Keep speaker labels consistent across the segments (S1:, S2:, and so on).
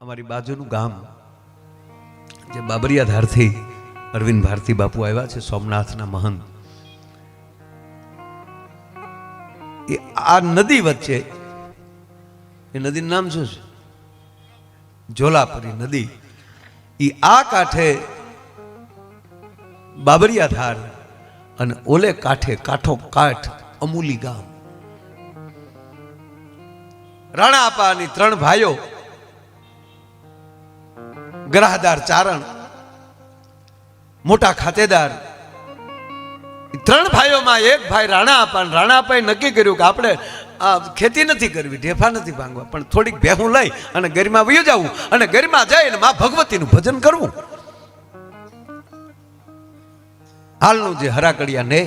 S1: અમારી બાજુનું ગામ જે બાબરિયા ધારથી અરવિંદ ભારતી બાપુ આવ્યા છે, સોમનાથના મહંત. એ આ નદી વચ્ચે, એ નદીનું નામ શું છે? જોલાપરી નદી. એ આ કાંઠે બાબરિયા ધાર અને ઓલે કાંઠે કાંઠો કાંઠ અમૂલી ગામ. રાણા આપાની ત્રણ ભાઈઓ, ગ્રાહદાર ચારણ, મોટા ખાતેદાર. ત્રણ ભાઈઓમાં એક ભાઈ રાણા આપા. રાણા આપાએ નક્કી કર્યું કે આપણે ખેતી નથી કરવી, ઢેફા નથી ભાંગવા, પણ થોડીક ભેહું લઈ અને ગરિમા વયું જવું અને ગરિમા જઈને મા ભગવતીનું ભજન કરવું. હાલનું જે હરાકડિયા ને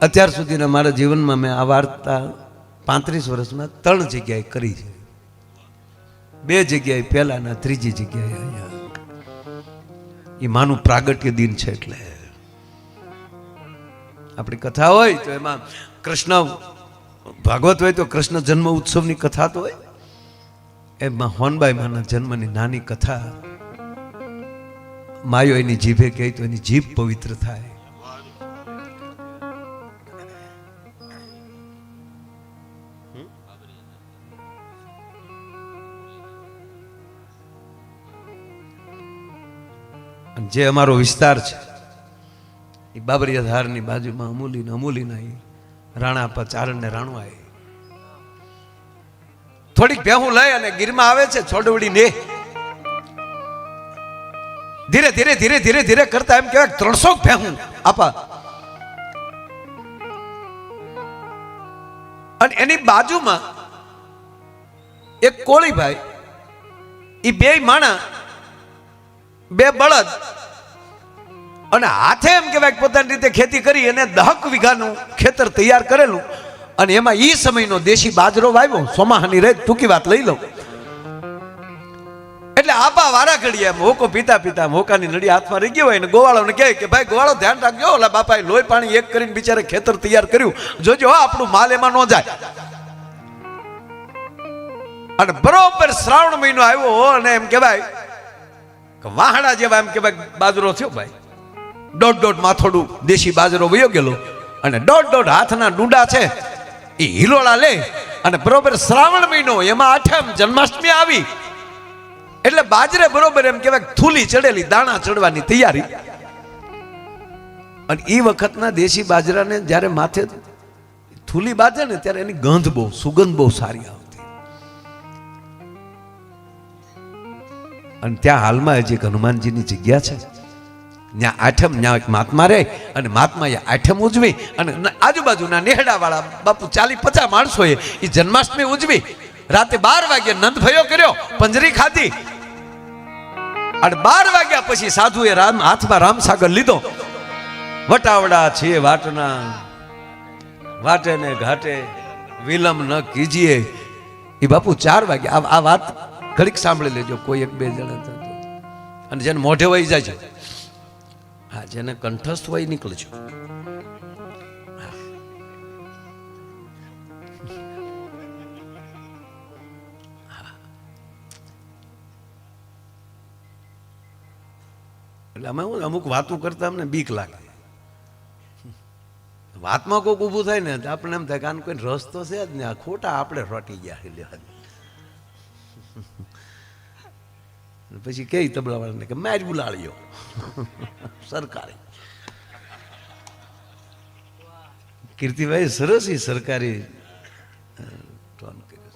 S1: અત્યાર સુધીના મારા જીવનમાં મેં આ વાર્તા 35 વર્ષમાં 3 જગ્યાએ કરી છે. 2 જગ્યાએ પહેલાના, 3જી જગ્યાએ અહીંયા. એ માનું પ્રાગટ્ય દિન છે. એટલે આપણી કથા હોય તો એમાં કૃષ્ણ ભાગવત હોય તો કૃષ્ણ જન્મ ઉત્સવની કથા તો હોય, એમાં હોનબાઈ માના જન્મની નાની કથા માયો એની જીભે કહે તો એની જીભ પવિત્ર થાય. જે અમારો વિસ્તાર છે એ બાબરિયા ધારની બાજુમાં અમૂલીના રાણા આપા ચારણ ને રાણું આવે. થોડીક ભેહું લઈ અને ગીરમાં આવે છે છોડવડી ને ધીરે ધીરે ધીરે ધીરે ધીરે કરતા એમ કહેવાય 300 ભેહું આપા. અને એની બાજુમાં એક કોળીભાઈ, એ બે માણા, 2 બળદ, અને હાથે એમ કહેવાય પોતાની રીતે ખેતી કરી અને 10 વીઘાનું ખેતર તૈયાર કરેલું. અને એમાં ઈ સમયનો દેશી બાજરો વાવ્યો. સોમાહાની રેત ટૂંકી વાત લઈ લઉં. એટલે આપા વારા ઘડીએ હોકો પીતા પીતા હોકાની નડી હાથમાં રહી ગયો હોય ને ગોવાળોને કહે કે ભાઈ ગોવાળો ધ્યાન રાખજો, ઓલા બાપાએ લોહી પાણી એક કરીને બિચારે ખેતર તૈયાર કર્યું, જોજો આપણું માલ એમાં ન જાય. અને બરોબર શ્રાવણ મહિનો આવ્યો અને એમ કહેવાય વાહડા જેવા એમ કહેવાય બાજરો થયો ભાઈ. 1.5 માથોડું દેશી બાજરો વયો ગયેલો અને 1.5 હાથના ડુંડા છે એ હિલોળા લે. અને બરોબર શ્રાવણ મહિનો, એમાં 8મ જન્માષ્ટમી આવી એટલે બાજરે બરોબર એમ કહેવાય થૂલી ચડેલી, દાણા ચડવાની તૈયારી. અને એ વખતના દેશી બાજરાને જ્યારે માથે થૂલી બાજે ને ત્યારે એની ગંધ બહુ, સુગંધ બહુ સારી આવતી. અને ત્યાં હાલમાં હજી એક હનુમાનજીની જગ્યા છે, ત્યાં 8મ, ત્યાં એક મહાત્મા રહે અને મહાત્માએ 8મ ઉજવી અને આજુબાજુના નેહડાવાળા બાપુ 40-50 માણસોએ એ જન્માષ્ટમી ઉજવી. રાતે 12 વાગ્યે નંદભયો કર્યો, પંજરી ખાધી અને 12 વાગ્યા પછી સાધુએ હાથમાં રામસાગર લીધો. વટાવડા છે વાટના, વાટે ને ઘાટે વિલંબ ન કીજીએ. એ બાપુ 4 વાગ્યા. આ વાત ઘડીક સાંભળી લેજો, કોઈ 1-2 જણા. અને જેને મોઢે વહી જાય છે, હા, જેને કંઠસ્થ વહી નીકળજો. એટલે અમે અમુક વાતો કરતા અમને બીક લાગે. વાતમાં કોઈક ઊભું થાય ને આપણે એમ થાય કે આનો કોઈ રસ્તો છે જ ને, આ ખોટા આપણે રોટી ગયા. પછી કે તબલાવાળાને કે મેચ બોલાડ્યો સરકારી. કીર્તિભાઈ સરસ સરકારી ટોન કર્યો.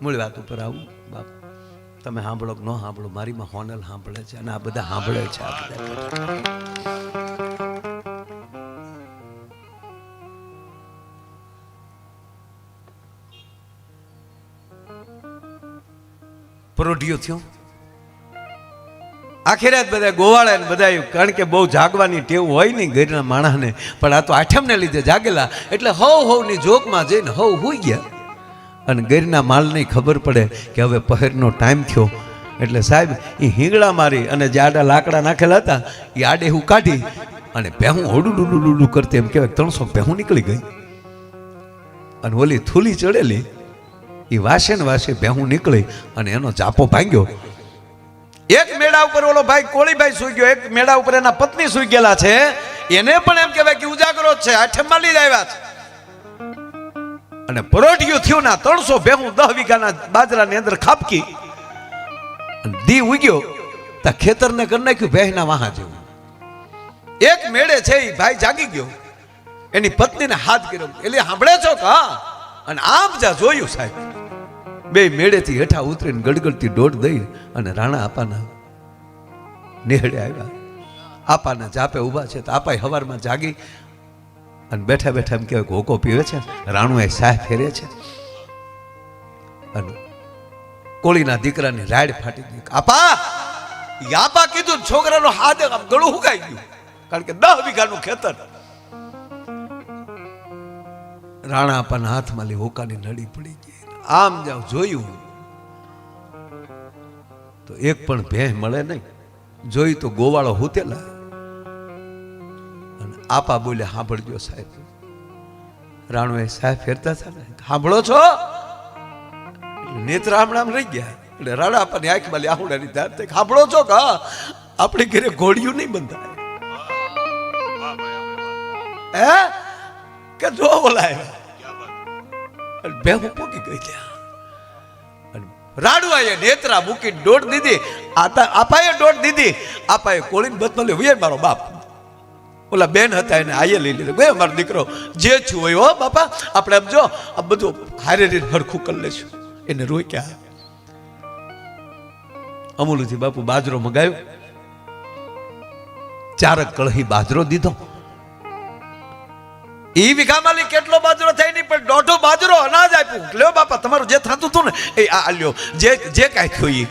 S1: મૂળ વાત ઉપર આવું બાપ, તમે સાંભળો કે ન સાંભળો, મારીમાં હોનલ સાંભળે છે અને આ બધા સાંભળે છે. આ બધા પરોઢિયો થયો. આખી રાત બધા ગોવાળે ને બધા, કારણ કે બહુ જાગવાની ટેવ હોય નહીં ઘરના માણસને, પણ આ તો 8મને લીધે જાગેલા એટલે હવની જોગમાં જઈને હુઈ ગયા. અને ઘરના માલને ખબર પડે કે હવે પહેરનો ટાઈમ થયો એટલે સાહેબ એ હિંગળા મારી અને જે આડા લાકડા નાખેલા હતા એ આડે હું કાઢી અને ભેહું હોડું ડુડું કરતી એમ કહેવાય 300 ભેહું નીકળી ગઈ. અને ઓલી થૂલી ચડેલી એ વાસે ને વાસે ભેહું નીકળી અને એનો ચાપો ભાંગ્યો. એક મેળા ઉપર ઓલો ભાઈ કોળીભાઈ સૂઈ ગયો, એક મેળા ઉપર એના પત્ની સૂઈ ગયેલા છે. એને પણ એમ કહેવાય કે ઉજાગરો જ છે, આઠમમાં લઈ આવ્યા છે. અને પરોઢિયું થયું ના 300 ભેહું 10 વીઘાના બાજરાની અંદર ખાપકી. દી ઉગ્યો તા ખેતરને કરી નાખ્યું ભેહના વાહા જેવું. એક મેળે છે એ ભાઈ જાગી ગયો, એની પત્નીને હાથ કર્યો, એટલે સાંભળે છો કે હા? અને આમ જા જોયું સાહેબ, બે મેળેથી હેઠા ઉતરીને ગડગડતી દોડ દઈ અને રાણા આપાના નેહડે આવ્યા. આપાના જાપે ઊભા છે તો આપાએ હવારમાં જાગી અને બેઠા બેઠા એમ કહેવાય હોકો પીવે છે. રાણુએ સાહ ફેરે છે અને કોળીના દીકરાની રાડ ફાટી ગઈ. આપા કીધું છોકરાનો હાથ ગળું હુકાઈ ગયું, કારણ કે 10 વીઘાનું ખેતર. રાણા આપાના હાથમાં લી હોકાની નળી પડી ગઈ. આમ જાવ જોયું તો એક પણ ભેહ મળે નહીં. જોઈ તો ગોવાળો હુતેલા. અને આપા બોલે સાંભળજો સાહેબ. રાણુએ સાહેબ ફેરતા હતા ને, સાંભળો છો? નેત્ર આમ રહી ગયા. એટલે રાણા આપાની આંખમાં લી આહુડાની ધાર થઈ. સાંભળો છો કે આપણે ઘરે ઘોડિયું નહીં બંધાય હે કે જો બોલાય ભેહું પોકી ગઈ ત્યાં. રાડુઆએ નેત્રા મૂકીને દોડ દીધી. આપાએ દોડ દીધી. આપાએ કોળીને બદમાં લે વે મારો બાપ. ઓલા બેન હતા એને આયે લઈ લીધો. વે મારો દીકરો જે છું હોય હો બાપા, આપણે આમ જો આ બધું હારે રીત હરખું કરી લેશું. એને રોક્યા. અમૂલથી બાપુ બાજરો મગાવ્યો, 4 કળહી બાજરો દીધો. ઈ વીઘામાં કેટલો બાજરો થાય નહીં, પણ 1.5 બાજરો અનાજ આપ્યું. લ્યો બાપા તમારું જે થતું હતું ને એ આ લ્યો, જે કાંઈ થયું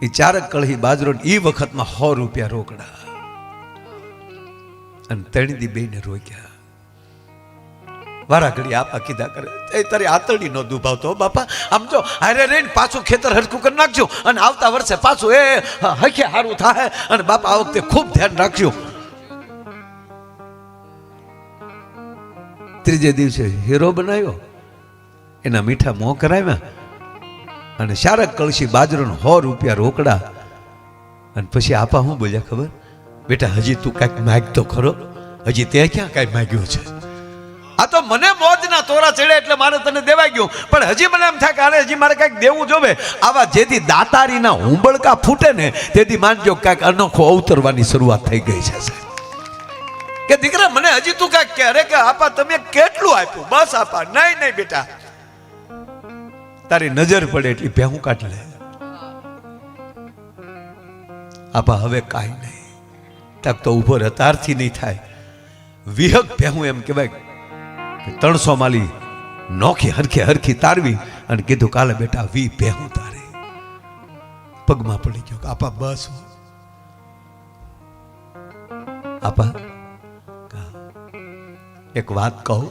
S1: એ 4 કળહી બાજરો. એ વખતમાં 100 રૂપિયા રોકડા. અને તણી બેને રોક્યા. વારા ઘડી આપા કીધા કરે, એ તારી આતરડી નો દુભાવતો બાપા. આમ જો હારે રહીને પાછું ખેતર હરખું કરી નાખજો અને આવતા વર્ષે પાછું એ હખે સારું થાય. અને બાપા આ વખતે ખૂબ ધ્યાન રાખજો. ત્રીજે દિવસે હીરો બનાવ્યો, એના મીઠા મોં કરાવ્યા અને 4 કળશી બાજરો 100 રૂપિયા રોકડા. અને પછી આપા હું બોલ્યા ખબર? બેટા હજી તું કાંઈક માગતો ખરો? હજી તે ક્યાં કાંઈ માગ્યું છે? આ તો મને મોજના તોરા ચડે એટલે મારે તને દેવાઈ ગયું, પણ હજી મને એમ થાય કે આને હજી મારે કાંઈક દેવું જોવે. આવા જેથી દાતારીના હુંબળકા ફૂટે ને તેથી માનજો કાંઈક અનોખો અવતરવાની શરૂઆત થઈ ગઈ છે કે દીકરા મને હજી તું કાંઈક કહે. અરે કે આપા તમે કેટલું આપ્યું? બસ આપા. નહીં બેટા, તારી નજર પડે એટલી ભેહું કાઢ લે. આપા હવે કાંઈ નહીં. તક તો ઉભો રતારથી નહીં થાય. વિહક ભેહું એમ કહેવાય કે 300 માલી નોખી હરખી તારવી અને કીધું કાલે બેટા 20 ભેહું તારે. પગમાં પડી ગયો. આપા બસ. આપા એક વાત કહું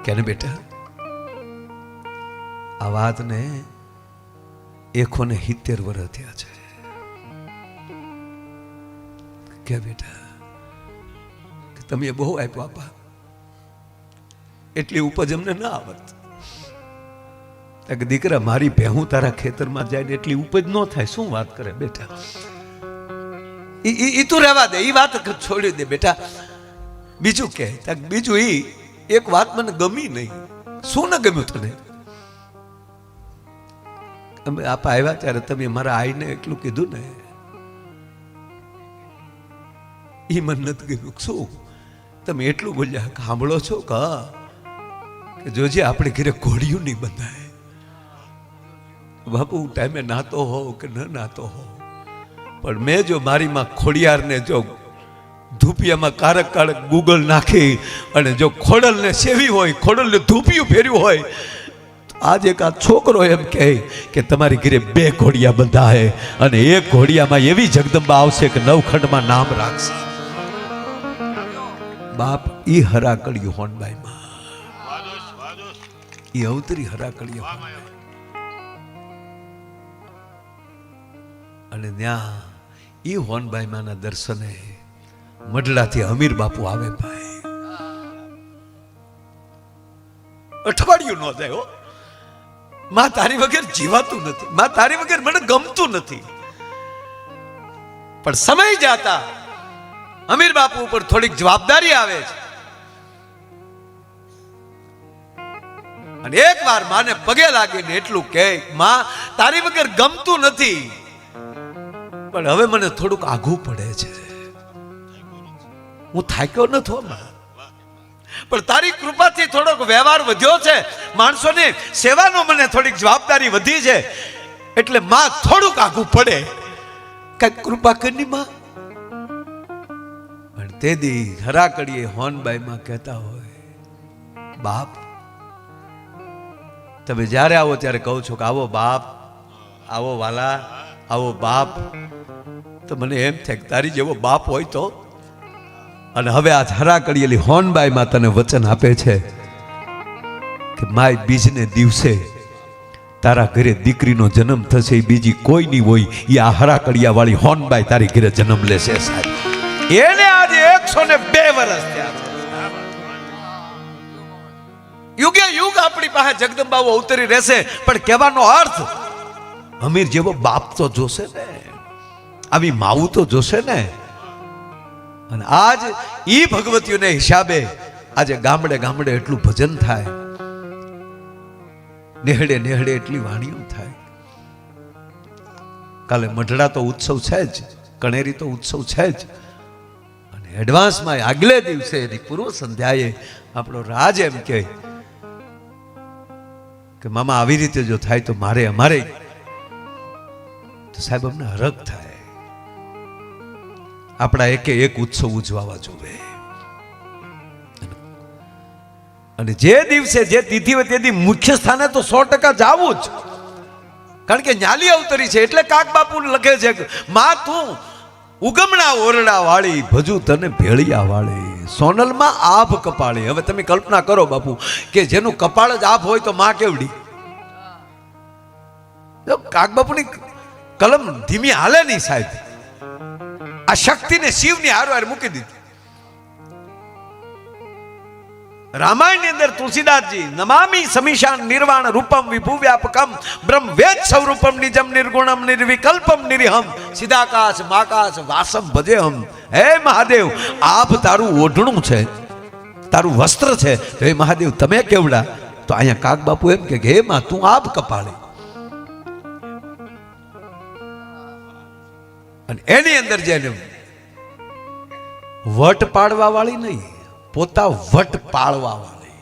S1: કે ને બેટા, આ વાતને 170 વર્ષ થયા છે કે બેટા તમે બહુ આપ્યું આપા, એટલી ઉપજ અમને ના આવત. દીકરા મારી ભેહું તારા ખેતરમાં જાય ને એટલી ઉપજ ન થાય. શું વાત કરે બેટા? ઈ તું રહેવા દે, ઈ વાત છોડી દે બેટા. બીજું કે બીજું એક વાત મને ગમી નહીં. શું ન ગમ્યું તને? અમે આપા આવ્યા ત્યારે તમે મારા આઈને એટલું કીધું ને, એ મને નથી ગમ્યું. શું તમે એટલું બોલ્યા કે સાંભળો છો કે જોજે આપણે ઘરે ઘોડિયું નહીં બંધાય. બાપુ ટાઈમે નાતો હોવ કે ન નાતો હોવ, પણ મેં જો મારીમાં ખોડિયારને જો ધૂપિયામાં કારક ગૂગલ નાખી અને જો ખોડલને સેવી હોય, ખોડલને ધૂપિયું ફેર્યું હોય, આજ એક આ છોકરો એમ કહે કે તમારી ઘરે 2 ઘોડિયા બંધાય અને 1 ઘોડિયામાં એવી જગદંબા આવશે કે 9 ખંડમાં નામ રાખશે. બાપ ઈ હરાકળિયું હોનબાઈમાં, ઈ અવતરી હરાકળિયું હોનબાઈ. અને ત્યાં ઈ હોનબાઈમાંના દર્શને મઢડાથી અમીર બાપુ આવે ભાઈ. અઠવાડિયું ન જાય હો. માં તારી વગર જીવાતું નથી, માં તારી વગર મને ગમતું નથી. પણ સમય જાતા અમીર બાપુ ઉપર થોડીક જવાબદારી આવે છે અને એક વાર માને પગે લાગીને એટલું કહે, માં તારી વગર ગમતું નથી, પણ હવે મને થોડુંક આઘું પડે છે. હું થાક્યો નથો માં, પણ તારી કૃપાથી થોડોક વ્યવહાર વધ્યો છે, માણસોની સેવાનો મને થોડીક જવાબદારી વધી છે, એટલે માં થોડુંક આઘું પડે, કઈક કૃપા કરી માં. પણ તે દી હરાકડીએ હોનબાઈ માં કહેતા હોય, બાપ તમે જ્યારે આવો ત્યારે કહું છો કે આવો બાપ, આવો વાલા, આવો બાપ. તો મને એમ થાય કે તારી જેવો બાપ હોય તો. અને હવે આ હરાકડીએલી હોનબાઈ માં તને વચન આપે છે કે માય બીજને દિવસે તારા ઘરે દીકરીનો જન્મ થશે, એ બીજી કોઈ નહીં હોય, એ આ હરાકડિયા વાળી હોનબાઈ તારી ઘરે જન્મ લેશે સાહેબ. એને આજે 102 વર્ષ થયા છે. યુગે યુગ આપણી પાસે જગદંબાઓ અવતરી રહેશે, પણ કહેવાનો અર્થ અમીર જેવો બાપ તો જોશે ને, આવી માવું તો જોશે ને. અને આજ ઈ ભગવતીઓને હિસાબે આજે ગામડે ગામડે એટલું ભજન થાય, નેહડે નેહડે એટલી વાણીઓ થાય. કાલે મઢડા તો ઉત્સવ છે જ, કણેરી તો ઉત્સવ છે જ, અને એડવાન્સમાં આગલે દિવસે પૂર્વ સંધ્યાએ આપણો રાજ એમ કહે કે મામા આવી રીતે જો થાય તો મારે અમારે તો સાહેબ અમને હરખ થાય. આપણા એકે એક ઉત્સવ ઉજવાવા જોવે. અને જે દિવસે જે તિથિ હોય તેથી મુખ્ય સ્થાને તો 100% જાવું જ, કારણ કે ન્યાલી અવતરી છે. એટલે કાક બાપુ લખે છે કે માં તું ઉગમણા ઓરડા વાળી, ભજુ તને ભેળિયા વાળી, સોનલમાં આભ કપાળી. હવે તમે કલ્પના કરો બાપુ કે જેનું કપાળ જ આભ હોય તો માં કેવડી. કાક બાપુની કલમ ધીમી હાલે નહીં સાહેબ. આ શક્તિને શિવની હારવાર મૂકી દીધી. રામાયણ ની અંદર તુલસીદાસજી નમામિ સમીશાન નિર્વાણ રૂપમ વિભુ વ્યાપકમ બ્રહ્મ વેદ સ્વરૂપમ નિજમ નિર્ગુણમ નિર્વિકલ્પમ નિરિહમ સિદાકાશ માકાશ વાસમ ભજેહમ. હે મહાદેવ, આભ તારું ઓઢણું છે, તારું વસ્ત્ર છે, તો હે મહાદેવ તમે કેવડા. તો અહીંયા કાક બાપુ એમ કે હે માં તું આભ કપાળી. અને એની અંદર જેને વટ પાડવા વાળી નહીં, પોતા વટ પાળવા વાળી.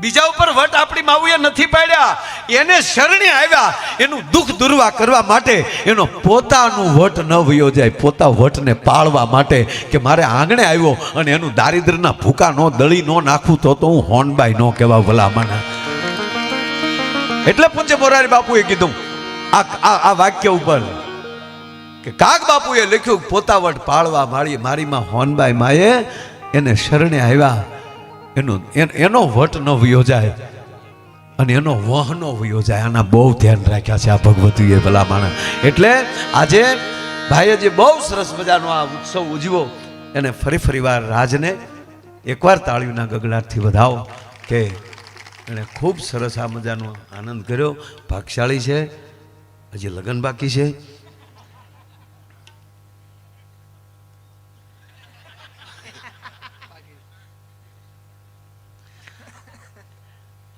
S1: બીજા ઉપર વટ આપણી માવુએ નથી પાડ્યા, એને શરણે આવ્યા એનું દુઃખ દૂરવા કરવા માટે. એનો પોતાનું વટ ન વયો જાય, પોતા વટને પાળવા માટે કે મારે આંગણે આવ્યો અને એનું દારિદ્રના ભૂકા નો દળી નો નાખું તો હું હોનબાઈ નો કહેવા ભલામણા. એટલે પૂજ્ય મોરારી બાપુએ કીધું આ વાક્ય ઉપર કે કાક બાપુએ લખ્યું પોતાવટ પાળવા મારી માં હોનબાઈ માએ એને શરણે આવ્યા, એનો વટ ન વયો જાય અને એનો વહ ન વયો જાય. આના બહુ ધ્યાન રાખ્યા છે આ ભગવતીએ ભલા માણસ. એટલે આજે ભાઈએ જે બહુ સરસ મજાનો આ ઉત્સવ ઉજવ્યો એને ફરી વાર રાજને એકવાર તાળીઓના ગગડાટથી વધાવો કે એણે ખૂબ સરસ આ મજાનો આનંદ કર્યો. ભાગશાળી છે, હજી લગ્ન બાકી છે.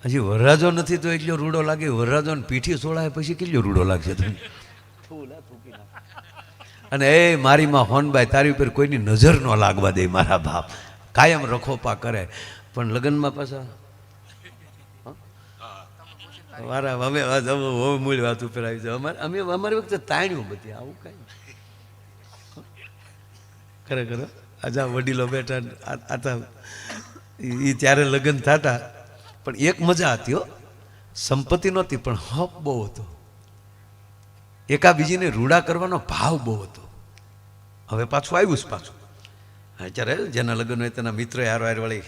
S1: હજી વરરાજો નથી તો એટલો રૂડો લાગે. વરરાજો ને પીઠી સોળાય પછી કેટલો રૂડો લાગશે તમે. અને એ મારી માં હોનબાઈ તારી ઉપર કોઈની નજર ન લાગવા દે મારા બાપ. કાયમ રખોપા કરે. પણ લગ્નમાં પાછા મારા હવે મૂળ વાત ઉપર આવી જાય. અમારી વખતે તાણ્યું બધી આવું કઈ ખરેખર. આજા વડીલો બેઠા આતા એ ત્યારે લગ્ન થતા. પણ એક મજા હતી હો, સંપત્તિ નહોતી પણ હક બહુ હતો. એકાબીજીને રૂડા કરવાનો ભાવ બહુ હતો. હવે પાછું આવ્યું છે પાછું. અત્યારે જેના લગ્ન હોય તેના મિત્ર હારો હાર વળી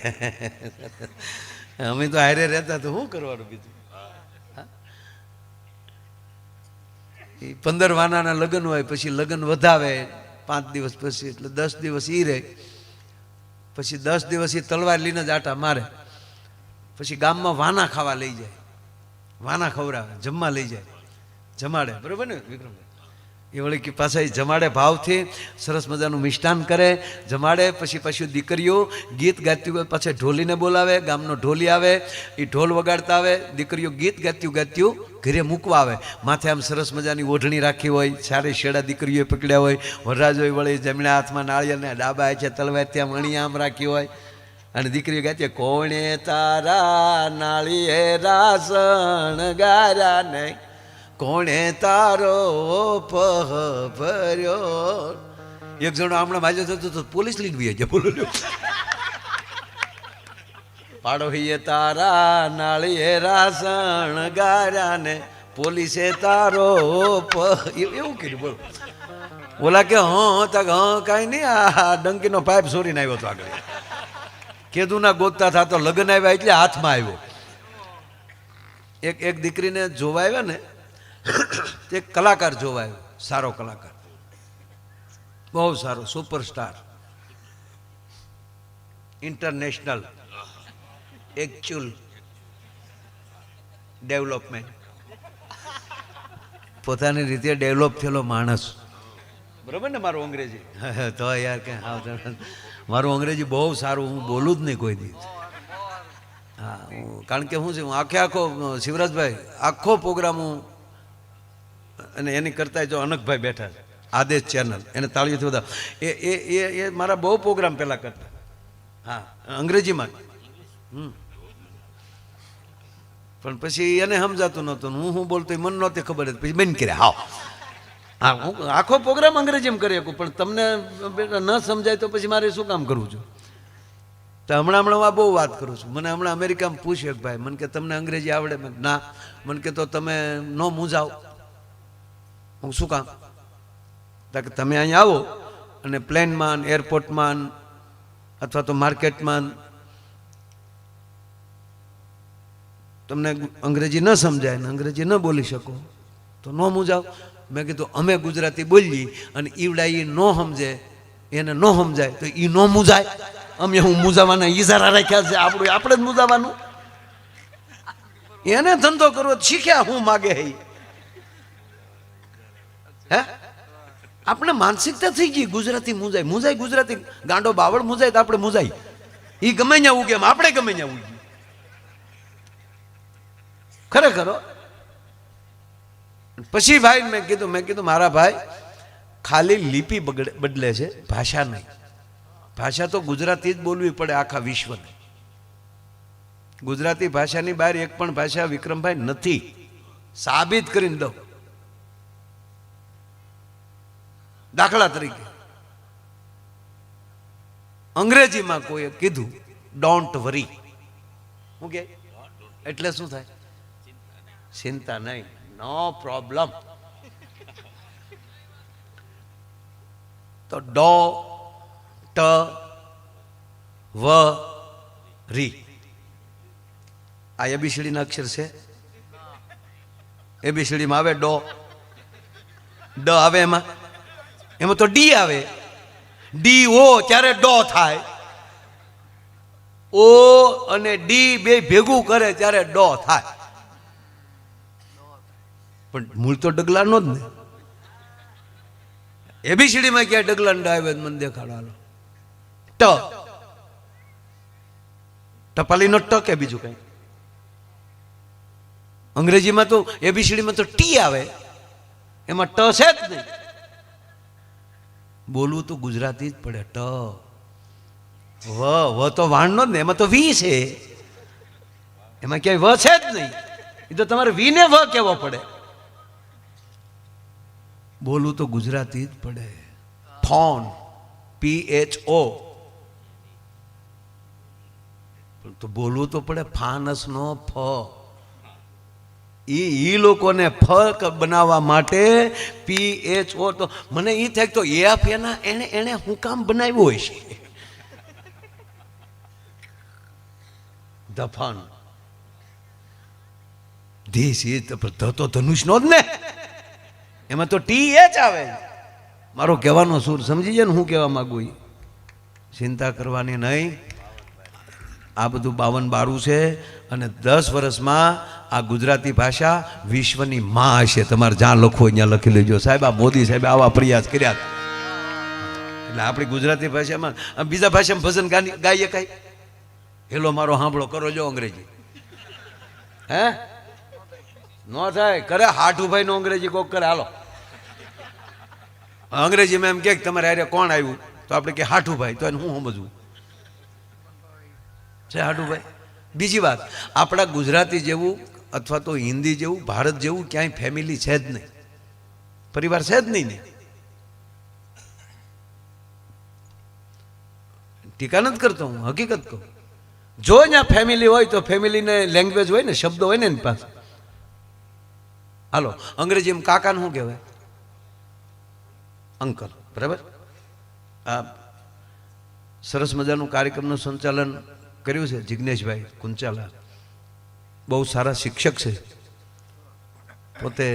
S1: અમે તો હારે રહેતા તો શું કરવાનું બીજું. એ 15 વાનાના લગ્ન હોય, પછી લગ્ન વધાવે 5 દિવસ પછી, એટલે 10 દિવસ ઈ રહે, પછી 10 દિવસ એ તલવાર લઈને જ આટા મારે. પછી ગામમાં વાના ખાવા લઈ જાય, વાના ખવડાવે, જમવા લઈ જાય, જમાડે, બરોબર ને વિક્રમભાઈ? એ વળી કે પાછા એ જમાડે ભાવથી, સરસ મજાનું મિષ્ટાન કરે, જમાડે. પછી પાછું દીકરીઓ ગીત ગાતી હોય, પાછા ઢોલીને બોલાવે, ગામનો ઢોલી આવે, એ ઢોલ વગાડતા આવે, દીકરીઓ ગીત ગાત્યું ઘરે મૂકવા આવે. માથે આમ સરસ મજાની ઓઢણી રાખી હોય, સારી શેડા દીકરીઓએ પકડ્યા હોય, વરરાજ હોય, વળી જમણા હાથમાં નાળિયેરને ડાબા છે તલવાર ત્યાં મણી આમ રાખી હોય, અને દીકરીઓ ગાતી કોણે તારા નાળિયેરા શણગાર્યા ને, કોણે તારો પહ ભર્યો. એક જણો હમણાં માજો થતો તો પોલીસ લીધવી છે, બોલો પાડોહીએ તારા નાળિયેરા શણગાર્યા ને, પોલીસે તારો એવું કીધું. બોલો ઓલા કે તક કાંઈ નહીં, આ ડંકીનો પાઇપ સોરીને આવ્યો હતો આગળ. કીધું ના ગોતતા થતો લગ્ન આવ્યા એટલે હાથમાં આવ્યો. એક દીકરીને જોવા આવ્યા ને, તે કલાકાર જોવા આવ્યો, સારો કલાકાર, બહુ સારો, સુપરસ્ટાર, ઇન્ટરનેશનલ, એકચ્યુઅલ ડેવલપમેન્ટ, પોતાની રીતે ડેવલપ થયેલો માણસ, બરોબર ને? મારું અંગ્રેજી તો યાર કે મારું અંગ્રેજી બહુ સારું, હું બોલું જ નહીં કોઈ દિવસ. હા, કારણ કે હું છે, હું આખો શિવરાજભાઈ આખો પ્રોગ્રામ હું, અને એની કરતા જો અનકભાઈ બેઠા છે, આદેશ ચેનલ, એને તાળીઓથી બધા, એ મારા બહુ પ્રોગ્રામ પહેલાં કરતા. હા, અંગ્રેજીમાં. પણ પછી એને સમજાતું નહોતું, હું બોલતો મને નહોતી ખબર, પછી બેન કર્યા. હા હા, હું આખો પ્રોગ્રામ અંગ્રેજીમાં કરી શકું, પણ તમને ન સમજાય તો પછી મારે શું કામ કરવું છું? તો હમણાં હું બહુ વાત કરું છું. મને હમણાં અમેરિકામાં પૂછ્યું, ભાઈ મને કે તમને અંગ્રેજી આવડે? મેં ના. મને કે તો તમે ન મૂંઝાવ. હું શું કામ? કે તમે અહીંયા આવો અને પ્લેનમાં, એરપોર્ટમાં અથવા તો માર્કેટમાં તમને અંગ્રેજી ન સમજાય ને અંગ્રેજી ન બોલી શકો તો ન મૂંઝાવ. મેં કીધું અમે ગુજરાતી બોલીએ અને ઈવડા એ ન સમજે, એને ન સમજાય તો એ ન મૂંઝાય. અમે હું મૂંઝાવાના ઈજારા રાખ્યા છે, આપણે જ મૂંઝાવાનું. એને ધંધો કરવો શીખ્યા, હું માગે હે આપણે માનસિકતા થઈ ગઈ. ગુજરાતી મૂંઝાય, ગુજરાતી ગાંડો બાવળ મૂંઝાય તો આપણે મૂંઝાય. એ ગમે ત્યાં ઉગે, આપણે ગમે ત્યાં ઉગી. ખરેખર. પછી ભાઈ મેં કીધું મારા ભાઈ, ખાલી લિપિ બદલે છે, ભાષા નહીં. ભાષા તો ગુજરાતી જ બોલવી પડે આખા વિશ્વને. ગુજરાતી ભાષાની બહાર એક પણ ભાષા વિક્રમભાઈ નથી. સાબિત કરીને દઉં. દાખલા તરીકે અંગ્રેજીમાં કોઈએ કીધું ડોન્ટ વરી, શું કે એટલે શું થાય? ચિંતા નહીં, નો પ્રોબ્લેમ. તો ડો ટ વ રી આ એબીસીડી ના અક્ષર છે. એબીસીડીમાં આવે ડો, ડ આવે, એમાં તો ડી આવે. ડી ઓ ત્યારે ડો થાય. ઓ અને ડી બે ભેગું કરે ત્યારે ડો થાય. પણ મૂળ તો ડગલાનો જ ને. એબીસીડીમાં ક્યાં ડગલા ડ આવે મને દેખાડો. ટ ટપાલીનો ટ કે બીજું કઈ? અંગ્રેજીમાં તો એબીસીડીમાં તો ટી આવે, એમાં ટ છે જ નહીં. બોલવું તો ગુજરાતી જ પડે. ટ વ તો વાણનો જ ને, એમાં તો વી છે, એમાં ક્યાંય વ છે જ નહીં. એ તો તમારે વી ને વ કહેવો પડે. બોલવું તો ગુજરાતી જ પડે. ફોન, PHO, તો બોલવું તો પડે ફાનસ નો ફ. ઈ લોકોને ફ બનાવવા માટે PHO. તો મને એ થાય તો એફ એના એને હું કામ બનાવ્યું હોય છે. દફન, ધીસ તો ધનુષ નો જ ને, એમાં તો TH આવે. મારો કહેવાનો સુર સમજી જાય ને હું કહેવા માંગુ. ચિંતા કરવાની નહીં. આ બધું 52 છે અને 10 વર્ષમાં આ ગુજરાતી ભાષા વિશ્વની માં હશે. તમારે જ્યાં લખવું ત્યાં લખી લેજો. સાહેબ આ મોદી સાહેબ આવા પ્રયાસ કર્યા એટલે આપણી ગુજરાતી ભાષામાં બીજા ભાષામાં ભજન ગાઈએ કાંઈ હેલો મારો સાંભળો કરો જો અંગ્રેજી હે ન થાય કરે હાઠુભાઈ નો અંગ્રેજી કોક કરે હાલો અંગ્રેજીમાં એમ કે તમારે અરે કોણ આવ્યું તો આપણે કે હાઠુભાઈ તો એને હું સમજવું છે હાઠુભાઈ. બીજી વાત આપણા ગુજરાતી જેવું અથવા તો હિન્દી જેવું ભારત જેવું ક્યાંય ફેમિલી છે જ નહીં, પરિવાર છે જ નહીં ને. ટીકા નથી કરતો હું, હકીકત કહું. જો ત્યાં ફેમિલી હોય તો ફેમિલીને લેંગ્વેજ હોય ને, શબ્દો હોય ને એની પાસે. હાલો અંગ્રેજીમાં કાકાને શું કહેવાય? અંકલ. બરાબર. આ સરસ મજાનું કાર્યક્રમનું સંચાલન કર્યું છે જિગ્નેશભાઈ કુંચાલા, બહુ સારા શિક્ષક છે. પોતે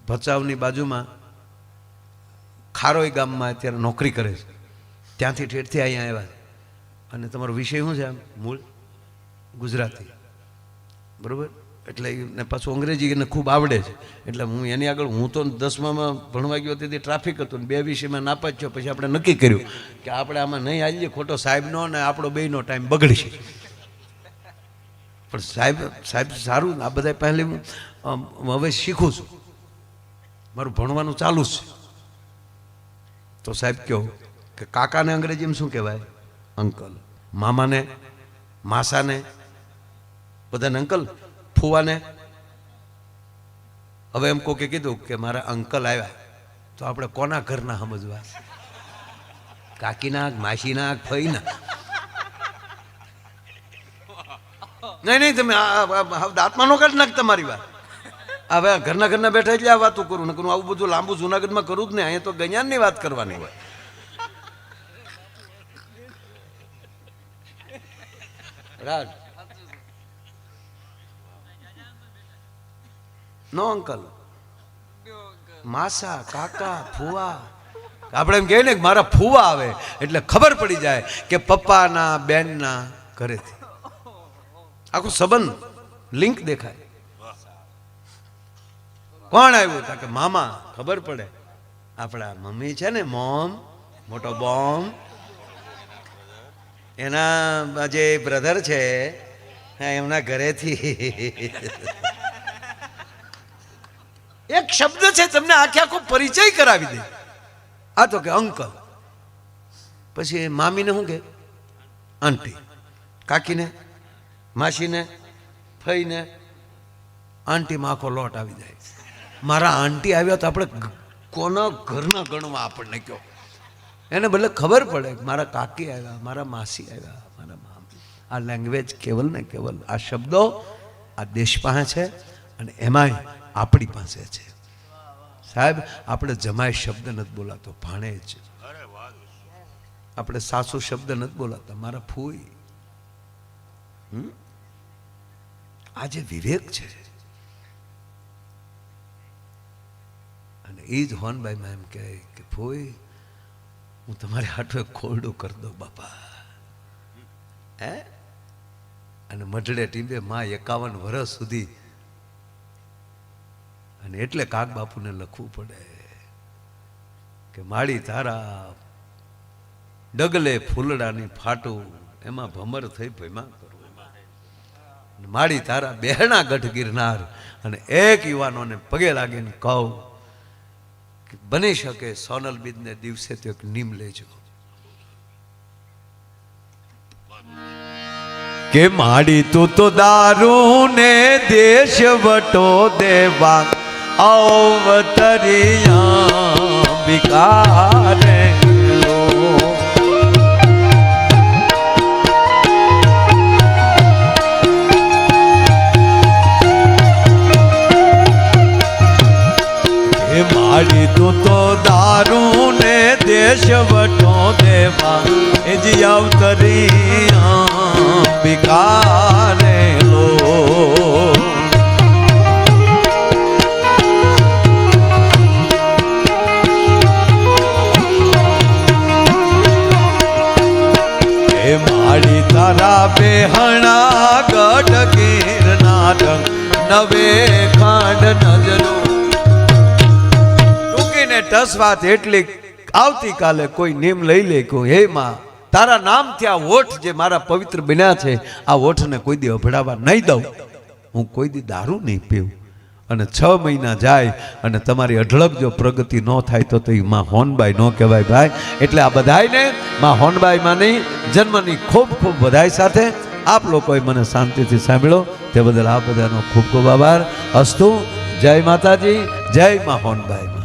S1: ભચાઉની બાજુમાં ખારોઈ ગામમાં અત્યારે નોકરી કરે છે. ત્યાંથી ઠેઠથી અહીંયા આવ્યા અને તમારો વિષય શું છે? આમ મૂળ ગુજરાતી. બરાબર. એટલે એને પાછું અંગ્રેજી એને ખૂબ આવડે છે. એટલે હું એની આગળ, હું તો 10માં ભણવા ગયો તેથી ટ્રાફિક હતું ને 2 વિષયમાં નાપાસ થયો. પછી આપણે નક્કી કર્યું કે આપણે આમાં નહીં આવીએ, ખોટો સાહેબનો અને આપણો બેયનો ટાઈમ બગડશે. પણ સાહેબ સારું, આ બધા પહેલે હું હવે શીખું છું, મારું ભણવાનું ચાલુ જ છે. તો સાહેબ કહો કે કાકાને અંગ્રેજીમાં શું કહેવાય? અંકલ. મામાને, માસાને, બધાને અંકલ. ફુવાને હવે એમ કોકે કીધું કે મારા અંકલ આવ્યા તો આપણે કોના ઘરના સમજવા? કાકીના, માસીના, ફઈના? નહીં તમે દાંતમાં નો કાઢી નાખ તમારી વાત. હવે ઘરના બેઠા એટલે આ વાતો કરું ને કરું, આવું બધું લાંબુ જુનાગઢમાં કરું જ ને. અહીંયા તો ગજાનની વાત કરવાની હોય. રાજ નો અંકલ, માસા, કાકા, ફુવા. આપણે એમ કહીએ ને કે મારા ફુવા આવે એટલે ખબર પડી જાય કે પપ્પાના બેનના ઘરેથી આખો સંબંધ લિંક દેખાય. કોણ આવ્યું? કે મામા. ખબર પડે આપણા મમ્મી છે ને, મોમ, મોટો બોમ, એના જે બ્રધર છે એમના ઘરેથી. એક શબ્દ છે તમને આખો પરિચય કરાવી દે. આ તો કે અંકલ. પછી મામીને શું કે? આંટી. કાકીને, માસીને, ફઈને, આંટીમાં આખો લોટ આવી જાય. મારા આંટી આવ્યા તો આપણે કોના ઘરના ગણવા આપણને કહો. એને ભલે ખબર પડે કે મારા કાકી આવ્યા, મારા માસી આવ્યા, મારા મામી. આ લેંગ્વેજ કેવલ ને કેવલ આ શબ્દો આ દેશ પાસે છે અને એમાંય આપણી પાસે છે. સાહેબ આપણે જમાય શબ્દ નથી બોલાતો, ભાણે જ. આપણે સાસુ શબ્દ નથી બોલાતા, મારા ફૂઈ. આ જે વિવેક છે અને એ જ હોનભાઈમાં એમ કહે કે ફૂઈ હું તમારે હાથે ખોરડું કરી દઉં બાપા. હે? અને મઢડે ટીંબે માં 51 વર્ષ સુધી. અને એટલે કાક બાપુને લખવું પડે કે માળી તારા ડગલે ફૂલડાની ફાટું, એમાં ભમર થઈ ભયમાં કરું. માળી તારા બહેણા ગઢ ગિરનાર. અને એક યુવાનોને પગે લાગીને કહું કે બની શકે સોનલ બીજને દિવસે તો એક નીમ લેજો. કે માડી તું તો દારૂ ને દેશ વટો દેવા અવતરિયા વિકારે લો. કે માડી તું તો દારૂ ને દેશ વટો દેવા એ જી અવતરિયા વિકારે લો. માડી તારા બે નવે ખાંડ નજરું. ટૂંકીને ટસ વાત એટલી, આવતીકાલે કોઈ નેમ લઈ લે કે હે માં તારા નામથી આ ઓઠ જે મારા પવિત્ર બન્યા છે, આ ઓઠને કોઈ દી અભડાવા નહીં દઉં, હું કોઈ દી દારૂ નહીં પીવું. અને 6 મહિના જાય અને તમારી અઢળક જો પ્રગતિ ન થાય તો એ માં હોનબાઈ ન કહેવાય ભાઈ. એટલે આ બધાયને માં હોનબાઈ માની જન્મની ખૂબ ખૂબ બધાઈ સાથે આપ લોકોએ મને શાંતિથી સાંભળ્યો તે બદલ આપ બધાનો ખૂબ ખૂબ આભાર. અસ્તુ. જય માતાજી, જય માં હોનબાઈ.